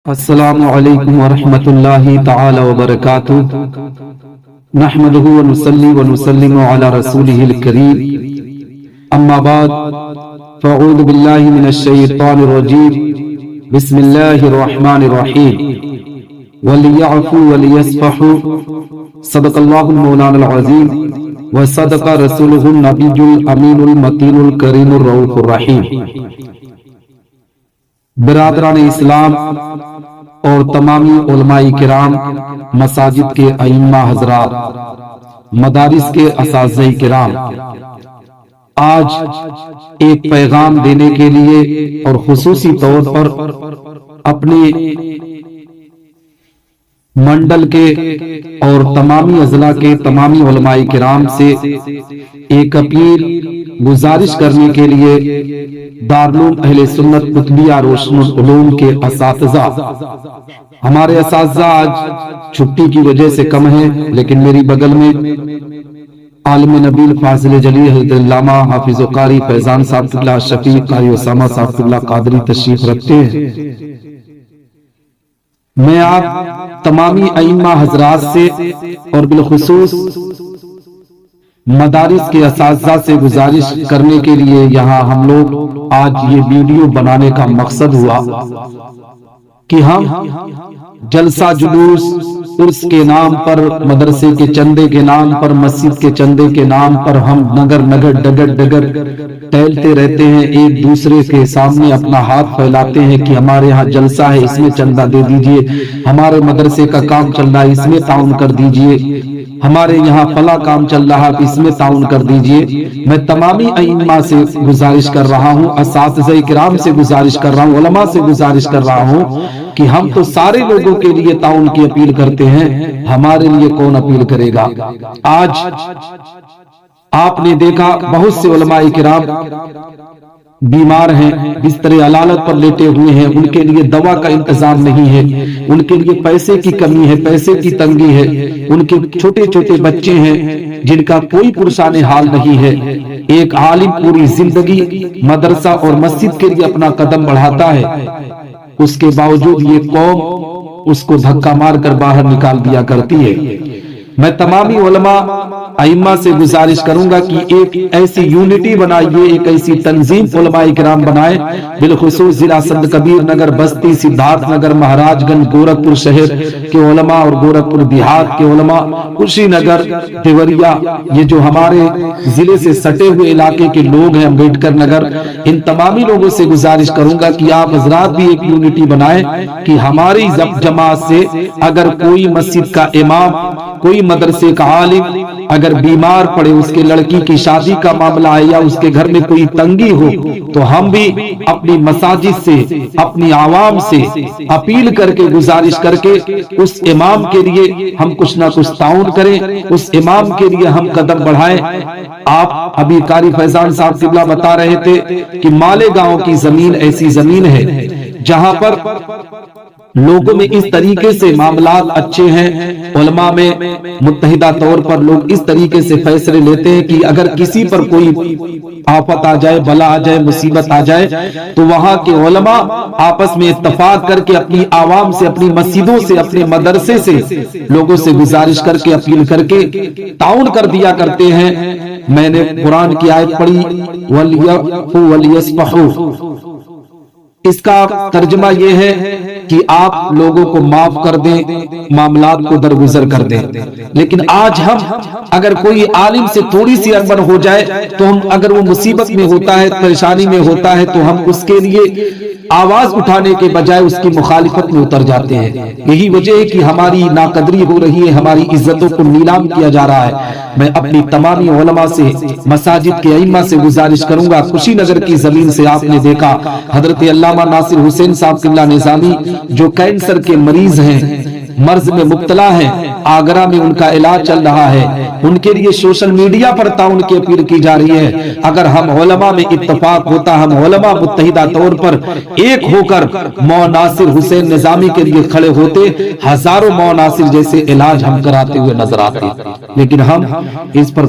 السلام علیکم ورحمۃ اللہ تعالی وبرکاتہ نحمدہ ونصلی ونسلم علی رسولہ الکریم اما بعد فاعوذ باللہ من الشیطان الرجیم بسم اللہ الرحمن الرحیم ولیعفوا ولیصفحوا صدق اللہ المولانا العظیم وصدق رسولہ النبی الامین المتین الکریم الرؤوف الرحیم۔ برادران اسلام اور تمامی علماء کرام، مساجد کے ائمہ حضرات، مدارس کے اساتذہ کرام، آج ایک پیغام دینے کے لیے اور خصوصی طور پر اپنے منڈل کے اور تمامی اضلاع کے تمامی علماء کرام سے ایک اپیل گزارش کرنے کے لیے دارالعلوم اہل سنت قطبیہ روشن العلوم کے اساتذہ، ہمارے اساتذہ آج چھٹی کی وجہ سے کم ہیں، لیکن میری بغل میں عالم نبیل فاضل جلیل حضرت علامہ حافظ قاری فیضان صاحب اللہ شفیع قاری اسامہ صاحب اللہ قادری تشریف رکھتے ہیں۔ میں آپ تمامی ائمہ حضرات سے اور بالخصوص مدارس کے اساتذہ سے گزارش کرنے کے لیے یہاں ہم لوگ آج یہ ویڈیو بنانے کا مقصد ہوا کہ ہم جلسہ جلوس عرس کے نام پر، مدرسے کے چندے کے نام پر، مسجد کے چندے کے نام پر ہم نگر نگر ڈگر ڈگر ٹہلتے رہتے ہیں، ایک دوسرے کے سامنے اپنا ہاتھ پھیلاتے ہیں کہ ہمارے ہاں جلسہ ہے، اس میں چندہ دے دیجئے، ہمارے مدرسے کا کام چل رہا ہے، اس میں تعاون کر دیجئے، ہمارے یہاں فلاں کام چل رہا ہے، اس میں تعاون کر دیجئے۔ میں تمامی ائمہ سے گزارش کر رہا ہوں، اساتذہ کرام سے گزارش کر رہا ہوں، علماء سے گزارش کر رہا ہوں کہ ہم تو سارے لوگوں کے لیے تعاون کی اپیل کرتے ہیں، ہمارے لیے کون اپیل کرے گا؟ آج آپ نے دیکھا بہت سے علماء کرام بیمار ہیں، بستر علالت پر لیٹے ہوئے ہیں، ان کے لیے دوا کا انتظام نہیں ہے، ان کے لیے پیسے کی کمی ہے، پیسے کی تنگی ہے، ان کے چھوٹے چھوٹے بچے ہیں جن کا کوئی پرسان حال نہیں ہے۔ ایک عالم پوری زندگی مدرسہ اور مسجد کے لیے اپنا قدم بڑھاتا ہے، اس کے باوجود یہ قوم اس کو دھکا مار کر باہر نکال دیا کرتی ہے۔ میں تمامی علماء ائمہ سے گزارش کروں گا کہ ایک ایسی یونٹی بنائیے، ایک ایسی تنظیم علماء کرام بنائے، بالخصوص ضلع سنت کبیر نگر، بستی، سدھارتھ نگر، مہاراج گنج، گورکھپور شہر کے علماء اور گورکھپور دیہات کے علماء، کشی نگر، دیوریا، یہ جو ہمارے ضلع سے سٹے ہوئے علاقے کے لوگ ہیں، امبیڈکر نگر، ان تمامی لوگوں سے گزارش کروں گا کہ آپ حضرات بھی ایک یونٹی بنائیں کہ ہماری جماعت سے اگر کوئی مسجد کا امام، کوئی مدرسے کا عالم اگر بیمار پڑے، اس کے لڑکی کی شادی کا معاملہ ہے یا اس کے گھر میں کوئی تنگی ہو، تو ہم بھی اپنی مساجد سے، اپنی عوام سے اپیل کر کے، گزارش کر کے اس امام کے لیے ہم کچھ نہ کچھ تعاون کریں، اس امام کے لیے ہم قدم بڑھائیں۔ آپ ابھی قاری فیضان صاحب قبلہ بتا رہے تھے کہ مالے گاؤں کی زمین ایسی زمین ہے جہاں پر لوگوں میں اس طریقے سے معاملات اچھے ہیں، علماء میں متحدہ طور پر لوگ اس طریقے سے فیصلے لیتے ہیں کہ اگر کسی پر کوئی آفت آ جائے، بلا آ جائے، مصیبت آ جائے، تو وہاں کے علماء آپس میں اتفاق کر کے اپنی عوام سے، اپنی مسجدوں سے، اپنے مدرسے سے لوگوں سے گزارش کر کے، اپیل کر کے تعاون کر دیا کرتے ہیں۔ میں نے قرآن کی آیت پڑھی وَلْيَعْفُوا وَلْيَصْفَحُوا، اس کا ترجمہ یہ ہے کہ آپ لوگوں کو معاف کر دیں، معاملات کو درگزر کر دیں۔ لیکن آج ہم اگر کوئی عالم سے تھوڑی سی اڑبن ہو جائے تو ہم، اگر وہ مصیبت میں ہوتا ہے، پریشانی میں ہوتا ہے، تو ہم اس کے لیے آواز اٹھانے کے بجائے اس کی مخالفت میں اتر جاتے ہیں۔ یہی وجہ ہے کہ ہماری ناقدری ہو رہی ہے، ہماری عزتوں کو نیلام کیا جا رہا ہے۔ میں اپنی تمامی علماء سے، مساجد کے ائمہ سے گزارش کروں گا، کشی نگر کی زمین سے آپ نے دیکھا حضرت علامہ ناصر حسین صاحب قبلہ نظامی جو کینسر کے مریض ہیں، مرض میں مبتلا ہیں، آگرہ میں ان کا علاج چل رہا ہے، ان کے لیے سوشل میڈیا پر تعاون کی اپیل کی جا رہی ہے۔ اگر ہم علماء میں اتفاق ہوتا، ہم علماء متحدہ طور پر ایک ہو کر مولانا ناصر حسین نظامی کے لیے کھڑے ہوتے، ہزاروں مولانا ناصر جیسے علاج ہم کراتے ہوئے نظر آتے، لیکن ہم اس پر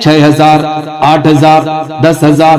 6,000, 8,000, 10,000,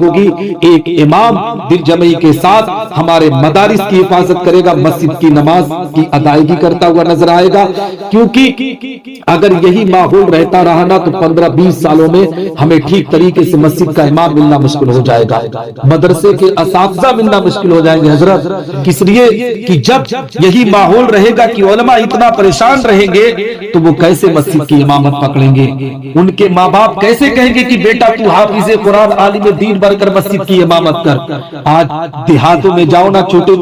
ہوگی. ایک امام دل جمعی کے ساتھ ہمارے مدارس کی حفاظت کرے گا, مسجد کی نماز کی ادائیگی کرتا ہوا نظر آئے گا. کیونکہ اگر یہی ماحول رہتا رہا نا تو 15-20 سالوں میں ہمیں ٹھیک طریقے سے مسجد کا امام ملنا مشکل ہو جائے گا, مدرسے کے اساتذہ ملنا مشکل ہو جائیں گے حضرت. کس لیے کہ جب یہی ماحول رہے گا کہ علماء اتنا پریشان رہیں گے تو وہ کیسے مسجد کی امامت پکڑیں گے؟ ان کے ماں باپ کیسے کہیں گے کہ بیٹا تو حافظ قرآن عالم دین بن کر مسجد کی امامت کر؟ آج دیہاتوں میں جاؤ نا, چھوٹے